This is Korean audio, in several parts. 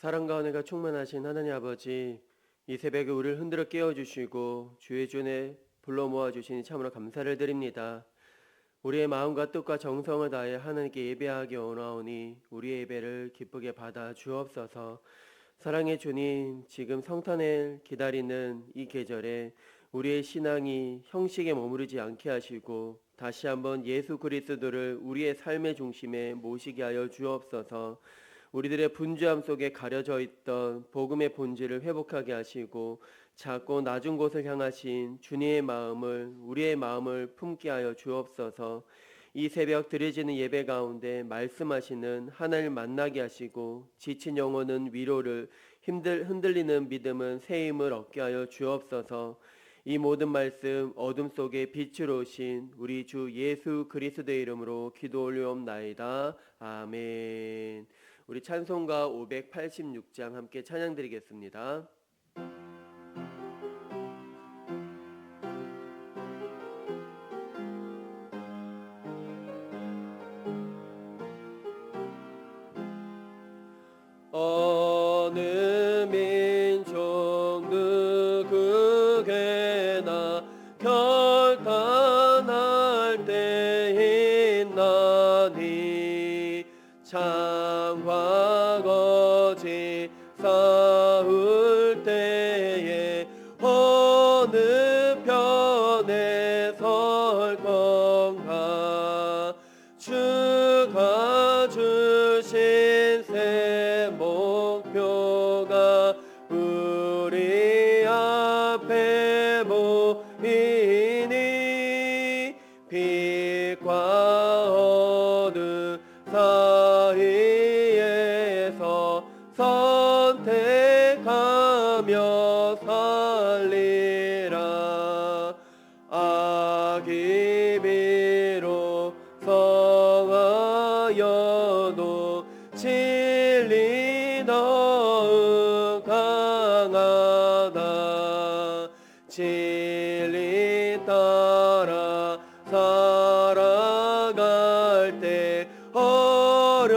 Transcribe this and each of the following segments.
사랑과 은혜가 충만하신 하나님 아버지, 이 새벽에 우리를 흔들어 깨워주시고 주의 존에 불러 모아주시니 참으로 감사를 드립니다. 우리의 마음과 뜻과 정성을 다해 하나님께 예배하기 원하오니 우리의 예배를 기쁘게 받아 주옵소서. 사랑의 주님, 지금 성탄을 기다리는 이 계절에 우리의 신앙이 형식에 머무르지 않게 하시고 다시 한번 예수 그리스도를 우리의 삶의 중심에 모시게 하여 주옵소서. 우리들의 분주함 속에 가려져 있던 복음의 본질을 회복하게 하시고 작고 낮은 곳을 향하신 주님의 마음을 우리의 마음을 품게 하여 주옵소서. 이 새벽 드려지는 예배 가운데 말씀하시는 하나님을 만나게 하시고 지친 영혼은 위로를 흔들리는 믿음은 새 힘을 얻게 하여 주옵소서. 이 모든 말씀 어둠 속에 빛으로 오신 우리 주 예수 그리스도의 이름으로 기도 올리옵나이다. 아멘. 우리 찬송가 586장 함께 찬양 드리겠습니다. 어느 민족 누구에게나 결단할 때 있나니 창과 거짓 싸울 때에 어느 편에 설 건가 주가 주신 새 목표가 우리 앞에 보이니 빛과 어둠 사이에서 선택하며 살리라. 악이 비록 성하여도 진리 더욱 강하다. 진리 따라 살아갈 때 어려움도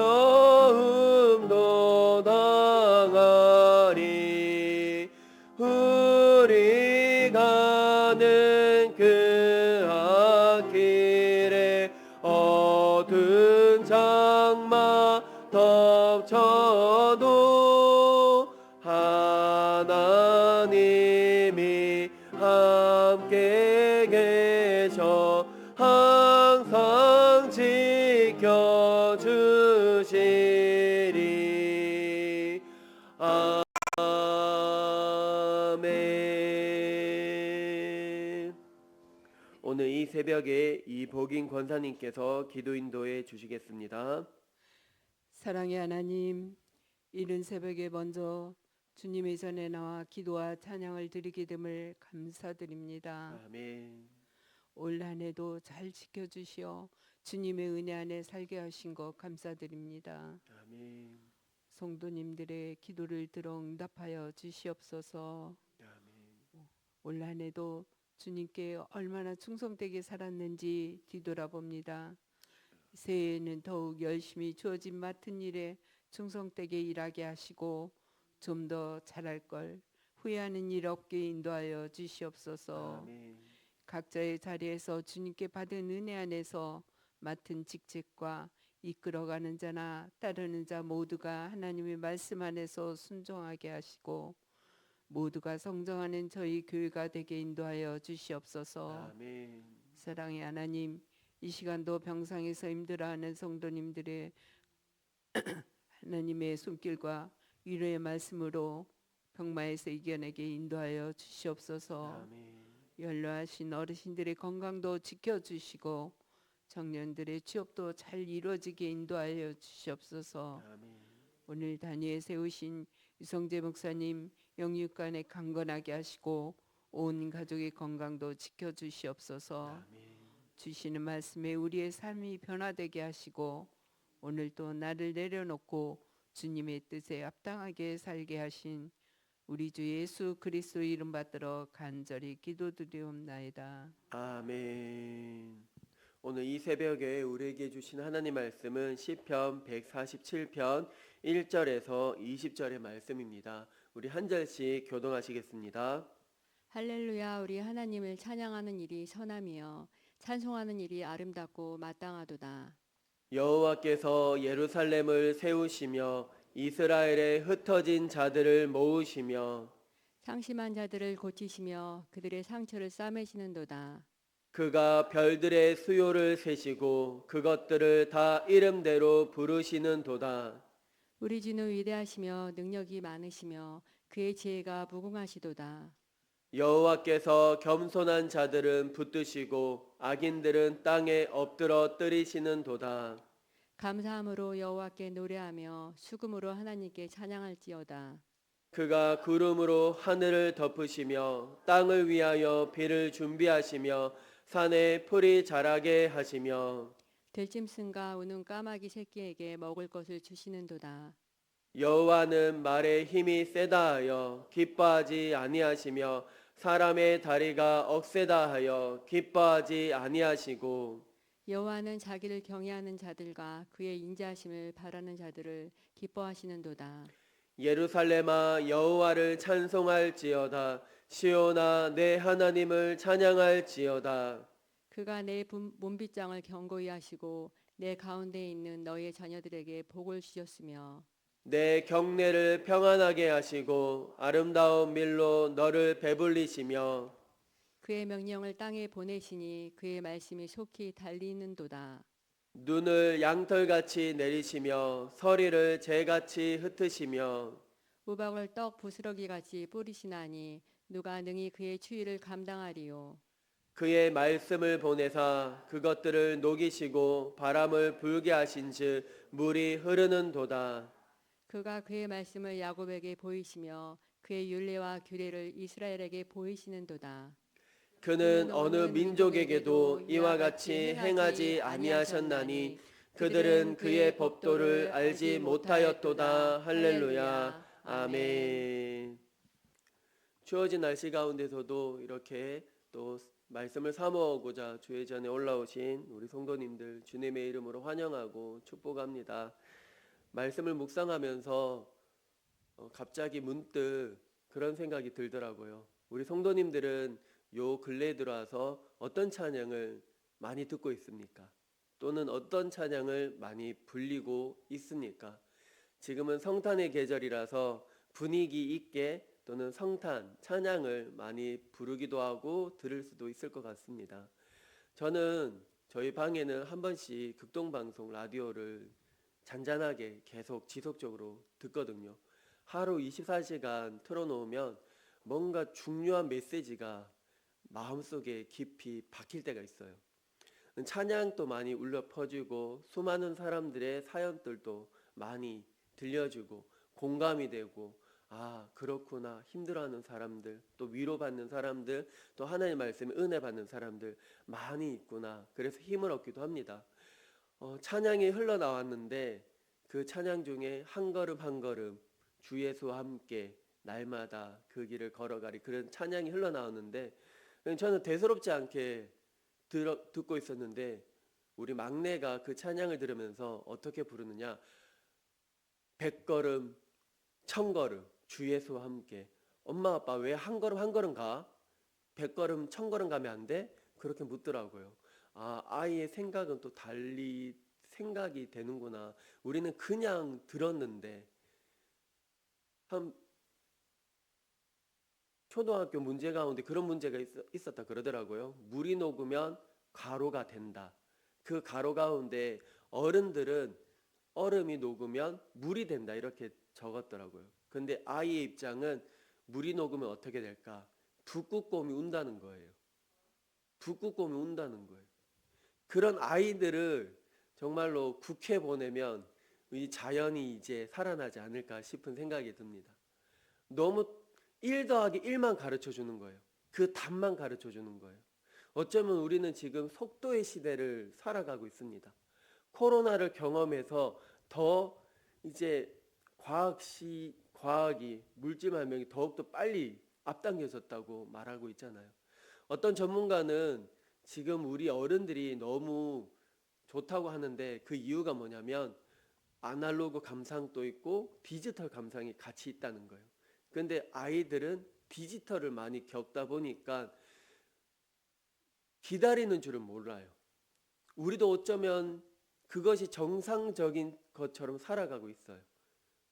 당하리. 우리 가는 그 앞길에 어두운 장마 덮쳐도 하나님이 함께 계셔 항상 지켜주시리. 아멘. 오늘 이 새벽에 이복인 권사님께서 기도 인도해 주시겠습니다. 사랑의 하나님, 이른 새벽에 먼저 주님의 전에 나와 기도와 찬양을 드리게 됨을 감사드립니다. 아멘. 올 한 해도 잘 지켜주시어 주님의 은혜 안에 살게 하신 것 감사드립니다. 아멘. 성도님들의 기도를 들어 응답하여 주시옵소서. 아멘. 올 한 해도 주님께 얼마나 충성되게 살았는지 뒤돌아봅니다. 새해에는 더욱 열심히 주어진 맡은 일에 충성되게 일하게 하시고 좀 더 잘할 걸 후회하는 일 없게 인도하여 주시옵소서. 아멘. 각자의 자리에서 주님께 받은 은혜 안에서 맡은 직책과 이끌어가는 자나 따르는 자 모두가 하나님의 말씀 안에서 순종하게 하시고 모두가 성장하는 저희 교회가 되게 인도하여 주시옵소서. 아멘. 사랑의 하나님, 이 시간도 병상에서 힘들어하는 성도님들의 하나님의 손길과 위로의 말씀으로 병마에서 이겨내게 인도하여 주시옵소서. 아멘. 연로하신 어르신들의 건강도 지켜주시고 청년들의 취업도 잘 이루어지게 인도하여 주시옵소서. 아멘. 오늘 단위에 세우신 유성재 목사님 영육간에 강건하게 하시고 온 가족의 건강도 지켜주시옵소서. 아멘. 주시는 말씀에 우리의 삶이 변화되게 하시고 오늘도 나를 내려놓고 주님의 뜻에 합당하게 살게 하신 우리 주 예수 그리스도 이름 받들어 간절히 기도드리옵나이다. 아멘. 오늘 이 새벽에 우리에게 주신 하나님 말씀은 시편 147편 1절에서 20절의 말씀입니다. 우리 한 절씩 교동하시겠습니다. 할렐루야. 우리 하나님을 찬양하는 일이 선함이여 찬송하는 일이 아름답고 마땅하도다. 여호와께서 예루살렘을 세우시며 이스라엘의 흩어진 자들을 모으시며 상심한 자들을 고치시며 그들의 상처를 싸매시는도다. 그가 별들의 수요를 세시고 그것들을 다 이름대로 부르시는 도다. 우리 주는 위대하시며 능력이 많으시며 그의 지혜가 무궁하시도다. 여호와께서 겸손한 자들은 붙드시고 악인들은 땅에 엎드러 뜨리시는 도다. 감사함으로 여호와께 노래하며 수금으로 하나님께 찬양할지어다. 그가 구름으로 하늘을 덮으시며 땅을 위하여 비를 준비하시며 산에 풀이 자라게 하시며 들짐승과 우는 까마귀 새끼에게 먹을 것을 주시는도다. 여호와는 말에 힘이 세다 하여 기뻐하지 아니하시며 사람의 다리가 억세다 하여 기뻐하지 아니하시고 여호와는 자기를 경외하는 자들과 그의 인자하심을 바라는 자들을 기뻐하시는도다. 예루살렘아 여호와를 찬송할지어다. 시온아 내 하나님을 찬양할지어다. 그가 내 몸빗장을 견고히 하시고 내 가운데 있는 너의 자녀들에게 복을 주셨으며 내 경내를 평안하게 하시고 아름다운 밀로 너를 배불리시며 그의 명령을 땅에 보내시니 그의 말씀이 속히 달리는도다. 눈을 양털같이 내리시며 서리를 재같이 흩으시며 우박을 떡 부스러기 같이 뿌리시나니 누가 능히 그의 추위를 감당하리요. 그의 말씀을 보내사 그것들을 녹이시고 바람을 불게 하신즉 물이 흐르는 도다. 그가 그의 말씀을 야곱에게 보이시며 그의 율례와 규례를 이스라엘에게 보이시는도다. 그는 어느 민족에게도 이와 같이 행하지 아니하셨나니 그들은 그의 법도를 알지 못하였도다. 할렐루야. 아멘. 추워진 날씨 가운데서도 이렇게 또 말씀을 사모하고자 주의 전에 올라오신 우리 성도님들 주님의 이름으로 환영하고 축복합니다. 말씀을 묵상하면서 갑자기 문득 그런 생각이 들더라고요. 우리 성도님들은 요 근래에 들어와서 어떤 찬양을 많이 듣고 있습니까? 또는 어떤 찬양을 많이 불리고 있습니까? 지금은 성탄의 계절이라서 분위기 있게 또는 성탄, 찬양을 많이 부르기도 하고 들을 수도 있을 것 같습니다. 저는 저희 방에는 한 번씩 극동방송 라디오를 잔잔하게 계속 지속적으로 듣거든요. 하루 24시간 틀어놓으면 뭔가 중요한 메시지가 마음속에 깊이 박힐 때가 있어요. 찬양도 많이 울려 퍼지고 수많은 사람들의 사연들도 많이 들려주고 공감이 되고 아 그렇구나 힘들어하는 사람들 또 위로받는 사람들 또 하나님의 말씀에 은혜 받는 사람들 많이 있구나. 그래서 힘을 얻기도 합니다. 찬양이 흘러나왔는데 그 찬양 중에 한 걸음 한 걸음 주 예수와 함께 날마다 그 길을 걸어가리 그런 찬양이 흘러나왔는데 저는 대수롭지 않게 듣고 있었는데 우리 막내가 그 찬양을 들으면서 어떻게 부르느냐 100걸음 1000걸음 주 예수와 함께 엄마 아빠 왜 한 걸음 한 걸음 가? 100걸음 1000걸음 가면 안 돼? 그렇게 묻더라고요. 아이의 생각은 또 달리 생각이 되는구나. 우리는 그냥 들었는데 한 초등학교 문제 가운데 그런 문제가 있었다 그러더라고요. 물이 녹으면 가루가 된다. 그 가루 가운데 어른들은 얼음이 녹으면 물이 된다 이렇게 적었더라고요. 근데 아이의 입장은 물이 녹으면 어떻게 될까? 북극곰이 운다는 거예요. 북극곰이 운다는 거예요. 그런 아이들을 정말로 국회 보내면 이 자연이 이제 살아나지 않을까 싶은 생각이 듭니다. 너무 1 더하기 1만 가르쳐 주는 거예요. 그 답만 가르쳐 주는 거예요. 어쩌면 우리는 지금 속도의 시대를 살아가고 있습니다. 코로나를 경험해서 더 이제 과학이 물질 발명이 더욱더 빨리 앞당겨졌다고 말하고 있잖아요. 어떤 전문가는 지금 우리 어른들이 너무 좋다고 하는데 그 이유가 뭐냐면 아날로그 감상도 있고 디지털 감상이 같이 있다는 거예요. 근데 아이들은 디지털을 많이 겪다 보니까 기다리는 줄은 몰라요. 우리도 어쩌면 그것이 정상적인 것처럼 살아가고 있어요.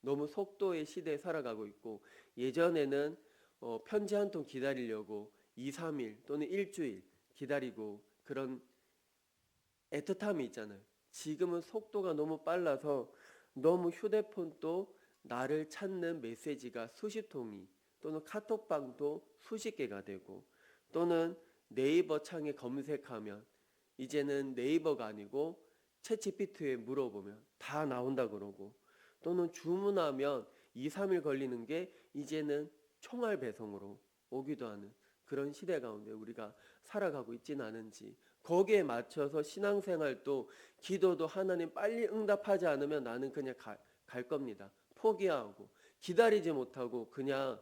너무 속도의 시대에 살아가고 있고 예전에는 편지 한 통 기다리려고 2, 3일 또는 일주일 기다리고 그런 애틋함이 있잖아요. 지금은 속도가 너무 빨라서 너무 휴대폰도 나를 찾는 메시지가 수십 통이 또는 카톡방도 수십 개가 되고 또는 네이버 창에 검색하면 이제는 네이버가 아니고 챗GPT에 물어보면 다 나온다 그러고 또는 주문하면 2, 3일 걸리는 게 이제는 총알 배송으로 오기도 하는 그런 시대 가운데 우리가 살아가고 있지는 않은지 거기에 맞춰서 신앙생활도 기도도 하나님 빨리 응답하지 않으면 나는 그냥 갈 겁니다. 포기하고 기다리지 못하고 그냥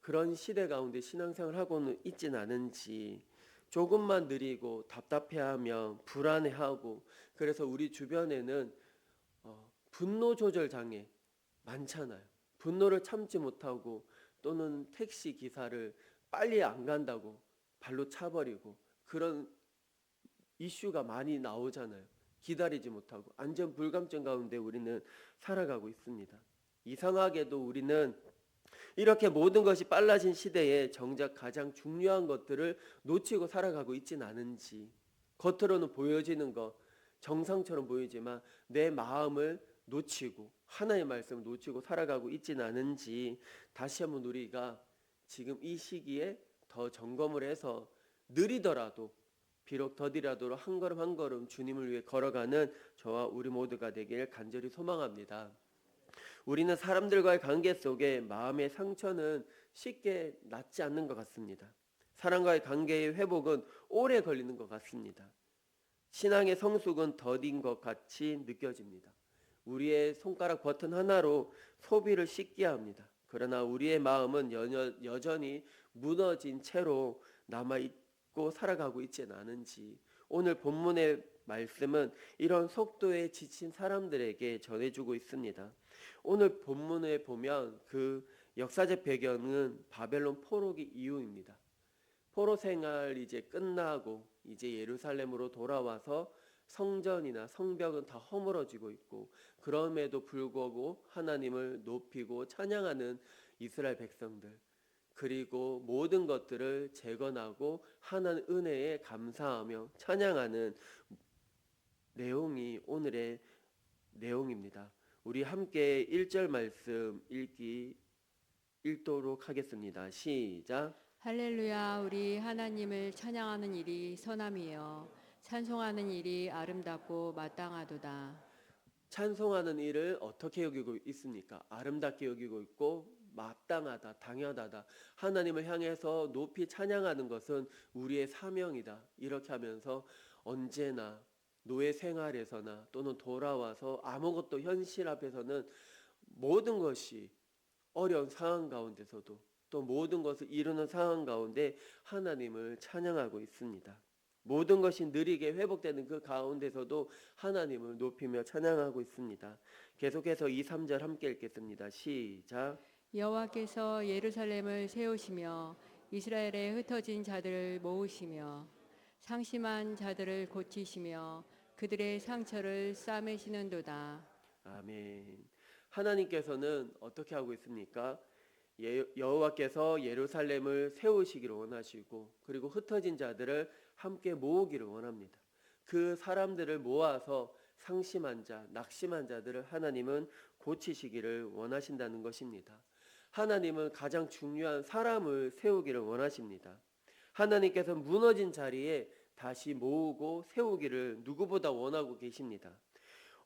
그런 시대 가운데 신앙생활 하고는 있지는 않은지 조금만 느리고 답답해하면 불안해하고 그래서 우리 주변에는 분노 조절 장애 많잖아요. 분노를 참지 못하고 또는 택시 기사를 빨리 안 간다고 발로 차버리고 그런 이슈가 많이 나오잖아요. 기다리지 못하고 안전 불감증 가운데 우리는 살아가고 있습니다. 이상하게도 우리는 이렇게 모든 것이 빨라진 시대에 정작 가장 중요한 것들을 놓치고 살아가고 있지는 않은지 겉으로는 보여지는 것 정상처럼 보이지만 내 마음을 놓치고 하나님의 말씀을 놓치고 살아가고 있지는 않은지 다시 한번 우리가 지금 이 시기에 더 점검을 해서 느리더라도 비록 더디라도 한 걸음 한 걸음 주님을 위해 걸어가는 저와 우리 모두가 되길 간절히 소망합니다. 우리는 사람들과의 관계 속에 마음의 상처는 쉽게 낫지 않는 것 같습니다. 사람과의 관계의 회복은 오래 걸리는 것 같습니다. 신앙의 성숙은 더딘 것 같이 느껴집니다. 우리의 손가락 버튼 하나로 소비를 씻게 합니다. 그러나 우리의 마음은 여전히 무너진 채로 남아있고 살아가고 있지는 않은지 오늘 본문의 말씀은 이런 속도에 지친 사람들에게 전해주고 있습니다. 오늘 본문에 보면 그 역사적 배경은 바벨론 포로기 이후입니다. 포로 생활 이제 끝나고 이제 예루살렘으로 돌아와서 성전이나 성벽은 다 허물어지고 있고 그럼에도 불구하고 하나님을 높이고 찬양하는 이스라엘 백성들 그리고 모든 것들을 재건하고 하나님 은혜에 감사하며 찬양하는 내용이 오늘의 내용입니다. 우리 함께 1절 말씀 읽도록 하겠습니다. 시작. 할렐루야. 우리 하나님을 찬양하는 일이 선함이요 찬송하는 일이 아름답고 마땅하도다. 찬송하는 일을 어떻게 여기고 있습니까? 아름답게 여기고 있고 마땅하다, 당연하다. 하나님을 향해서 높이 찬양하는 것은 우리의 사명이다. 이렇게 하면서 언제나 노예 생활에서나 또는 돌아와서 아무것도 현실 앞에서는 모든 것이 어려운 상황 가운데서도 또 모든 것을 이루는 상황 가운데 하나님을 찬양하고 있습니다. 모든 것이 느리게 회복되는 그 가운데서도 하나님을 높이며 찬양하고 있습니다. 계속해서 2, 3절 함께 읽겠습니다. 시작. 여호와께서 예루살렘을 세우시며 이스라엘에 흩어진 자들을 모으시며 상심한 자들을 고치시며 그들의 상처를 싸매시는도다. 아멘. 하나님께서는 어떻게 하고 있습니까? 여호와께서 예루살렘을 세우시기를 원하시고 그리고 흩어진 자들을 함께 모으기를 원합니다. 그 사람들을 모아서 상심한 자, 낙심한 자들을 하나님은 고치시기를 원하신다는 것입니다. 하나님은 가장 중요한 사람을 세우기를 원하십니다. 하나님께서 무너진 자리에 다시 모으고 세우기를 누구보다 원하고 계십니다.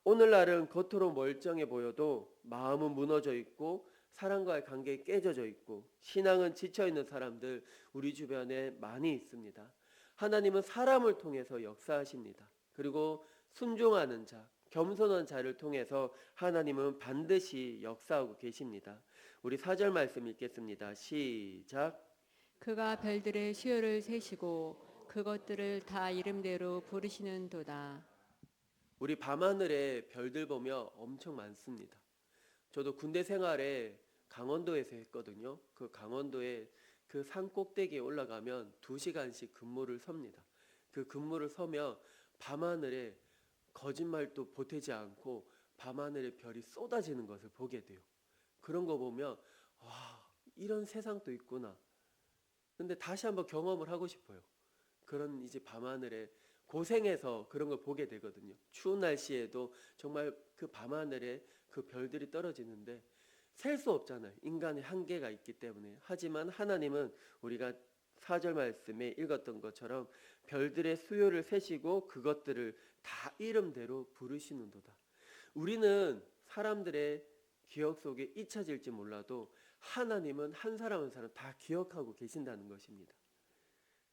오늘날은 겉으로 멀쩡해 보여도 마음은 무너져 있고 사람과의 관계에 깨져져 있고 신앙은 지쳐있는 사람들 우리 주변에 많이 있습니다. 하나님은 사람을 통해서 역사하십니다. 그리고 순종하는 자, 겸손한 자를 통해서 하나님은 반드시 역사하고 계십니다. 우리 4절 말씀 읽겠습니다. 시작. 그가 별들의 수요를 세시고 그것들을 다 이름대로 부르시는도다. 우리 밤하늘에 별들 보면 엄청 많습니다. 저도 군대 생활에 강원도에서 했거든요. 그 강원도에 그 산 꼭대기에 올라가면 2시간씩 근무를 섭니다. 그 근무를 서면 밤하늘에 거짓말도 보태지 않고 밤하늘에 별이 쏟아지는 것을 보게 돼요. 그런 거 보면 와, 이런 세상도 있구나. 근데 다시 한번 경험을 하고 싶어요. 그런 이제 밤하늘에 고생해서 그런 걸 보게 되거든요. 추운 날씨에도 정말 그 밤하늘에 그 별들이 떨어지는데 셀 수 없잖아요. 인간의 한계가 있기 때문에. 하지만 하나님은 우리가 4절 말씀에 읽었던 것처럼 별들의 수요를 세시고 그것들을 다 이름대로 부르시는도다. 우리는 사람들의 기억 속에 잊혀질지 몰라도 하나님은 한 사람 한 사람 다 기억하고 계신다는 것입니다.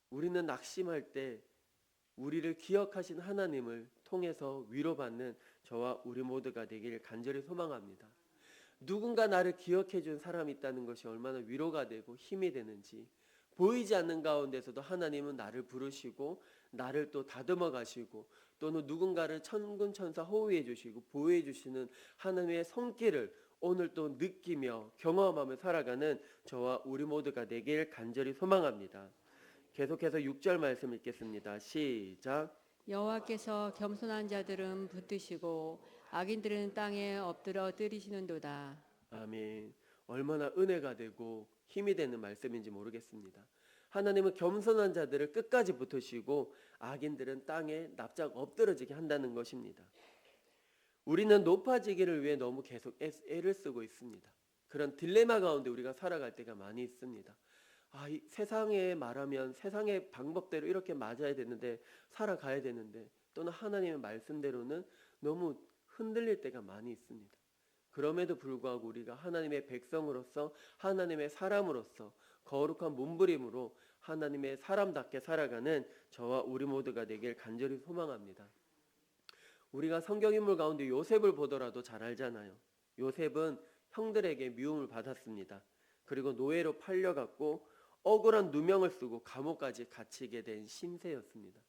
우리는 낙심할 때 우리를 기억하신 하나님을 통해서 위로받는 저와 우리 모두가 되길 간절히 소망합니다. 누군가 나를 기억해 준 사람이 있다는 것이 얼마나 위로가 되고 힘이 되는지, 보이지 않는 가운데서도 하나님은 나를 부르시고 나를 또 다듬어 가시고 또는 누군가를 천군천사 호위해 주시고 보호해 주시는 하나님의 손길을 오늘 또 느끼며 경험하며 살아가는 저와 우리 모두가 되길 간절히 소망합니다. 계속해서 6절 말씀 읽겠습니다. 시작. 여호와께서 겸손한 자들은 붙드시고 악인들은 땅에 엎드려 뜨리시는도다. 아멘. 얼마나 은혜가 되고 힘이 되는 말씀인지 모르겠습니다. 하나님은 겸손한 자들을 끝까지 붙으시고 악인들은 땅에 납작 엎드러지게 한다는 것입니다. 우리는 높아지기를 위해 너무 계속 애를 쓰고 있습니다. 그런 딜레마 가운데 우리가 살아갈 때가 많이 있습니다. 이 세상에 말하면 세상의 방법대로 이렇게 맞아야 되는데 살아가야 되는데 또는 하나님의 말씀대로는 너무 흔들릴 때가 많이 있습니다. 그럼에도 불구하고 우리가 하나님의 백성으로서 하나님의 사람으로서 거룩한 몸부림으로 하나님의 사람답게 살아가는 저와 우리 모두가 되길 간절히 소망합니다. 우리가 성경인물 가운데 요셉을 보더라도 잘 알잖아요. 요셉은 형들에게 미움을 받았습니다. 그리고 노예로 팔려갔고 억울한 누명을 쓰고 감옥까지 갇히게 된 신세였습니다.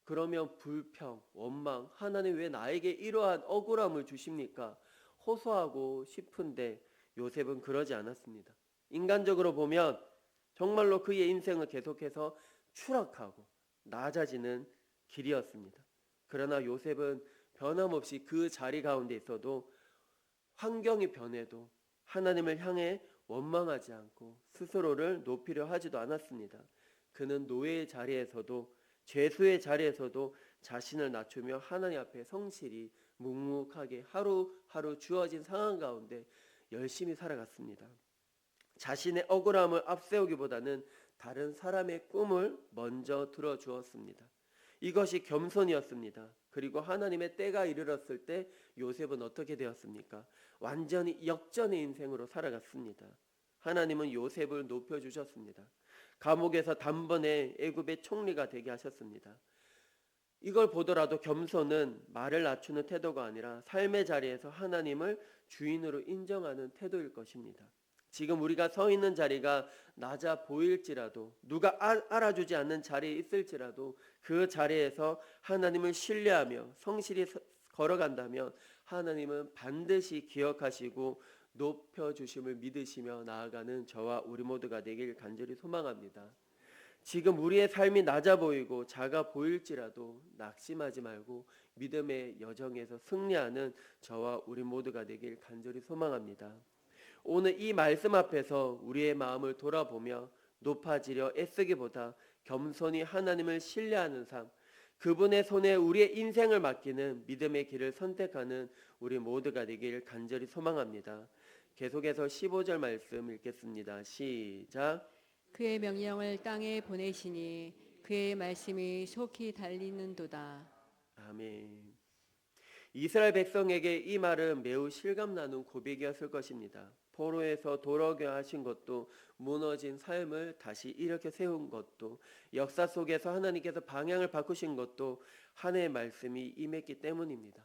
그러면 불평, 원망, 하나님 왜 나에게 이러한 억울함을 주십니까? 호소하고 싶은데 요셉은 그러지 않았습니다. 인간적으로 보면 정말로 그의 인생을 계속해서 추락하고 낮아지는 길이었습니다. 그러나 요셉은 변함없이 그 자리 가운데 있어도 환경이 변해도 하나님을 향해 원망하지 않고 스스로를 높이려 하지도 않았습니다. 그는 노예의 자리에서도 죄수의 자리에서도 자신을 낮추며 하나님 앞에 성실히 묵묵하게 하루하루 주어진 상황 가운데 열심히 살아갔습니다. 자신의 억울함을 앞세우기보다는 다른 사람의 꿈을 먼저 들어주었습니다. 이것이 겸손이었습니다. 그리고 하나님의 때가 이르렀을 때 요셉은 어떻게 되었습니까? 완전히 역전의 인생으로 살아갔습니다. 하나님은 요셉을 높여주셨습니다. 감옥에서 단번에 애굽의 총리가 되게 하셨습니다. 이걸 보더라도 겸손은 말을 낮추는 태도가 아니라 삶의 자리에서 하나님을 주인으로 인정하는 태도일 것입니다. 지금 우리가 서 있는 자리가 낮아 보일지라도 누가 알아주지 않는 자리에 있을지라도 그 자리에서 하나님을 신뢰하며 성실히 걸어간다면 하나님은 반드시 기억하시고 높여주심을 믿으시며 나아가는 저와 우리 모두가 되길 간절히 소망합니다. 지금 우리의 삶이 낮아 보이고 작아 보일지라도 낙심하지 말고 믿음의 여정에서 승리하는 저와 우리 모두가 되길 간절히 소망합니다. 오늘 이 말씀 앞에서 우리의 마음을 돌아보며 높아지려 애쓰기보다 겸손히 하나님을 신뢰하는 삶, 그분의 손에 우리의 인생을 맡기는 믿음의 길을 선택하는 우리 모두가 되길 간절히 소망합니다. 계속해서 15절 말씀 읽겠습니다. 시작. 그의 명령을 땅에 보내시니 그의 말씀이 속히 달리는도다. 아멘. 이스라엘 백성에게 이 말은 매우 실감나는 고백이었을 것입니다. 포로에서 돌아오게 하신 것도 무너진 삶을 다시 일으켜 세운 것도 역사 속에서 하나님께서 방향을 바꾸신 것도 하나님의 말씀이 임했기 때문입니다.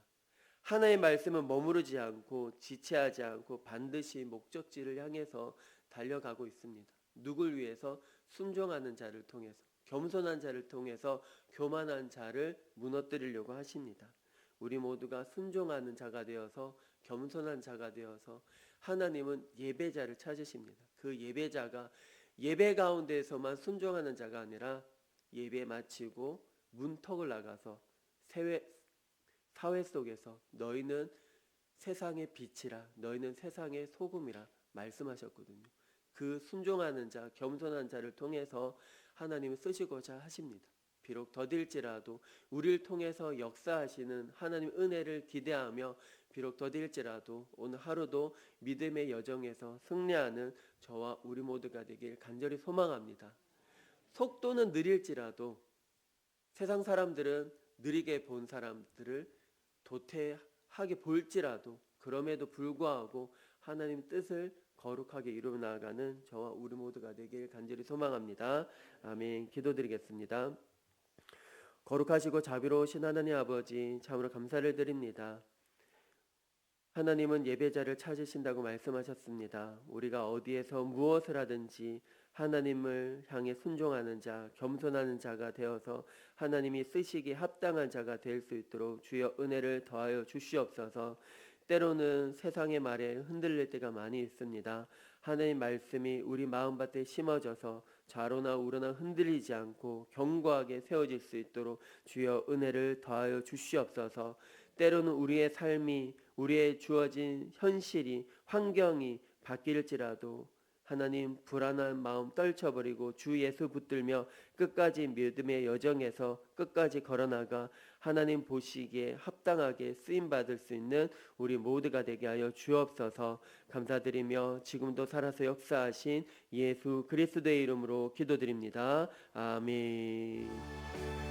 하나님의 말씀은 머무르지 않고 지체하지 않고 반드시 목적지를 향해서 달려가고 있습니다. 누굴 위해서? 순종하는 자를 통해서, 겸손한 자를 통해서 교만한 자를 무너뜨리려고 하십니다. 우리 모두가 순종하는 자가 되어서 겸손한 자가 되어서 하나님은 예배자를 찾으십니다. 그 예배자가 예배 가운데에서만 순종하는 자가 아니라 예배 마치고 문턱을 나가서 사회 속에서 너희는 세상의 빛이라, 너희는 세상의 소금이라 말씀하셨거든요. 그 순종하는 자, 겸손한 자를 통해서 하나님을 쓰시고자 하십니다. 비록 더딜지라도 우리를 통해서 역사하시는 하나님 은혜를 기대하며 비록 더딜지라도 오늘 하루도 믿음의 여정에서 승리하는 저와 우리 모두가 되길 간절히 소망합니다. 속도는 느릴지라도 세상 사람들은 느리게 본 사람들을 도태하게 볼지라도 그럼에도 불구하고 하나님 뜻을 거룩하게 이루어 나아가는 저와 우리 모두가 되길 간절히 소망합니다. 아멘. 기도드리겠습니다. 거룩하시고 자비로우신 하나님 아버지, 참으로 감사를 드립니다. 하나님은 예배자를 찾으신다고 말씀하셨습니다. 우리가 어디에서 무엇을 하든지 하나님을 향해 순종하는 자, 겸손하는 자가 되어서 하나님이 쓰시기에 합당한 자가 될 수 있도록 주여 은혜를 더하여 주시옵소서. 때로는 세상의 말에 흔들릴 때가 많이 있습니다. 하나님 말씀이 우리 마음밭에 심어져서 좌로나 우로나 흔들리지 않고 견고하게 세워질 수 있도록 주여 은혜를 더하여 주시옵소서. 때로는 우리의 삶이, 우리의 주어진 현실이, 환경이 바뀔지라도 하나님 불안한 마음 떨쳐버리고 주 예수 붙들며 끝까지 믿음의 여정에서 끝까지 걸어나가 하나님 보시기에 합당하게 쓰임받을 수 있는 우리 모두가 되게 하여 주옵소서. 감사드리며 지금도 살아서 역사하신 예수 그리스도의 이름으로 기도드립니다. 아멘.